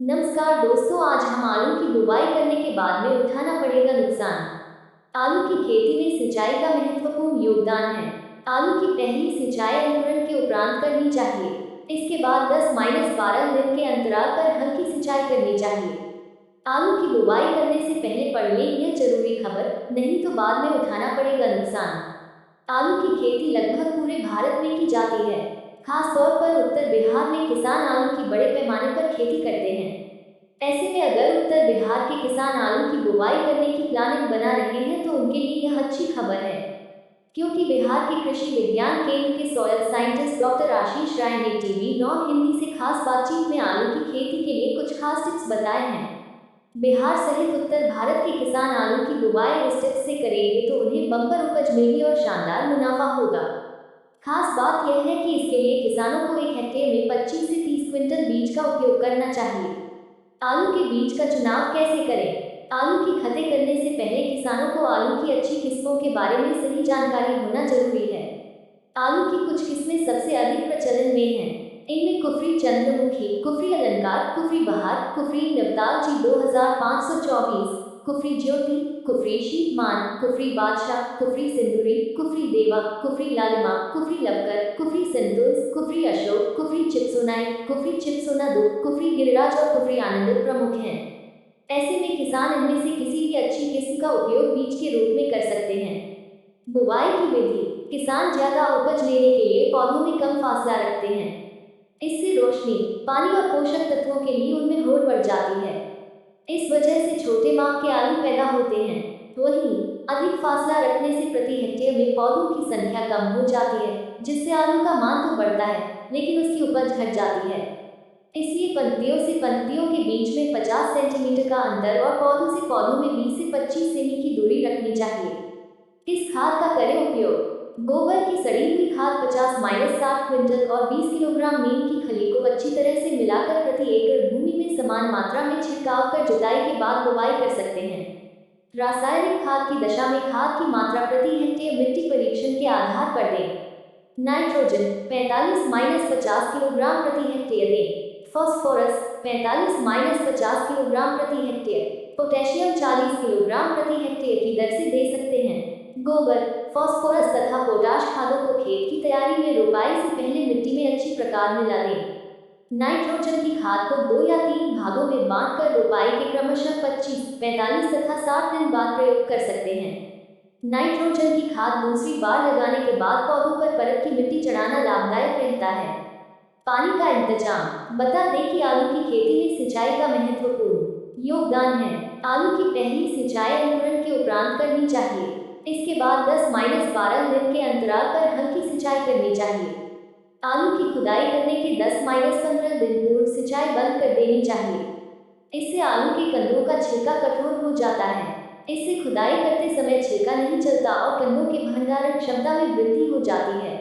नमस्कार दोस्तों, आज हम आलू की बुवाई करने के बाद में उठाना पड़ेगा नुकसान। आलू की खेती में सिंचाई का महत्वपूर्ण योगदान है। आलू की पहली सिंचाई अंकुरण के उपरांत करनी चाहिए। इसके बाद 10-12 दिन के अंतराल पर हल्की सिंचाई करनी चाहिए। आलू की बुवाई करने से पहले पढ़ लें यह जरूरी खबर, नहीं तो बाद में उठाना पड़ेगा नुकसान। आलू की खेती लगभग पूरे भारत में की जाती है। खास तौर पर उत्तर बिहार में किसान आलू की बड़े पैमाने पर खेती करते हैं। ऐसे में अगर उत्तर बिहार के किसान आलू की बुवाई करने की प्लानिंग बना रहे हैं तो उनके लिए यह अच्छी खबर है, क्योंकि बिहार के कृषि विज्ञान केंद्र के सॉयल साइंटिस्ट डॉक्टर आशीष राय ने टीवी 9 हिंदी से खास बातचीत में आलू की खेती के लिए कुछ खास टिप्स बताए हैं। बिहार सहित उत्तर भारत के किसान आलू की बुवाई इस टिप्स से करेंगे तो उन्हें बम्पर उपज मिलेगी और शानदार मुनाफा होगा। खास बात यह है कि इसके लिए किसानों को एक हेक्टेयर में 25 से 30 क्विंटल बीज का उपयोग करना चाहिए। आलू के बीज का चुनाव कैसे करें? आलू की खतें करने से पहले किसानों को आलू की अच्छी किस्मों के बारे में सही जानकारी होना जरूरी है। आलू की कुछ किस्में सबसे अधिक प्रचलन में हैं। इनमें कुफरी चंद्रमुखी, कुफरी अलंकार, कुफरी बहार, कुफरी नवताल जी 2524, कुफरी ज्योति, कुफरी शीतमान, कुफरी बादशाह, कुफरी सिंदूरी, कुफरी देवा, कुफरी लालिमा, कुफरी लवकर, कुफरी संतोष, कुफरी अशोक, कुफरी चिपसोनाई, कुफरी चिपसोना दो, कुफरी गिरिराज और कुफरी आनंद प्रमुख हैं। ऐसे में किसान इनमें से किसी भी अच्छी किस्म का उपयोग बीज के रूप में कर सकते हैं। बुवाई की विधि। किसान ज्यादा उपज लेने के लिए पौधों में कम फासला रखते हैं। इससे रोशनी, पानी और पोषक तत्वों के लिए उनमें होड़ बढ़ जाती है। इस वजह से छोटे माप के आलू पैदा होते हैं। वहीं अधिक फासला रखने से प्रति हेक्टेयर में पौधों की संख्या कम हो जाती है, जिससे आलू का मान तो बढ़ता है, लेकिन उसकी उपज घट जाती है। इसलिए पंक्तियों से पंक्तियों के बीच में 50 सेंटीमीटर का अंतर और पौधों से पौधों में 20 से 25 सेमी की दूरी रखनी चाहिए। किस खाद का करें उपयोग? गोबर की सड़ी हुई खाद 50-60 क्विंटल और 20 किलोग्राम नीम की खली को अच्छी तरह से मिलाकर प्रति एकड़ भूमि में समान मात्रा में छिड़काव कर जुताई के बाद बुवाई कर सकते हैं। रासायनिक खाद की दशा में खाद की मात्रा प्रति हेक्टेयर मिट्टी परीक्षण के आधार पर दें। नाइट्रोजन 45-50 किलोग्राम प्रति हेक्टेयर दें। फास्फोरस 45-50 किलोग्राम प्रति हेक्टेयर, पोटेशियम 40 किलोग्राम प्रति हेक्टेयर की दर से दे सकते हैं। गोबर, फास्फोरस तथा पोटाश खादों को खेत की तैयारी में रोपाई से पहले मिट्टी में अच्छी प्रकार मिला दें। नाइट्रोजन की खाद को 2 या 3 भागों में बांटकर रोपाई के क्रमशः 25, 45 तथा 60 दिन बाद प्रयोग कर सकते हैं। नाइट्रोजन की खाद दूसरी बार लगाने के बाद पौधों पर परत की मिट्टी चढ़ाना लाभदायक रहता है। पानी का इंतजाम। बता दें कि आलू की खेती में सिंचाई का महत्वपूर्ण योगदान है। आलू की पहली सिंचाई अंकुरण के उपरांत करनी चाहिए। इसके बाद 10-12 दिन के अंतराल पर हल्की सिंचाई करनी चाहिए। आलू की खुदाई करने के 10-15 दिन पूर्व सिंचाई बंद कर देनी चाहिए। इससे आलू के कंदों का छिलका कठोर हो जाता है। इससे खुदाई करते समय छिलका नहीं चलता और कंदों के भंडारण क्षमता में वृद्धि हो जाती है।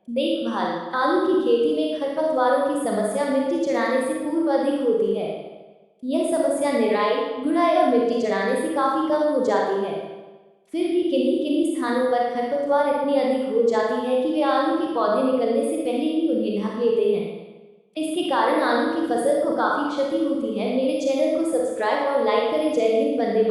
देखभाल। आलू की खेती में खरपतवारों की समस्या मिट्टी चढ़ाने से पूर्व अधिक होती है। यह समस्या निराई, गुड़ाई और मिट्टी चढ़ाने से काफी कम हो जाती है। फिर भी किन्हीं स्थानों पर खरपतवार इतनी अधिक हो जाती है कि वे आलू के पौधे निकलने से पहले ही उन्हें ढक लेते हैं। इसके कारण आलू की फसल को काफी क्षति होती है। मेरे चैनल को सब्सक्राइब और लाइक करें। जय हिंद, वंदे मातरम।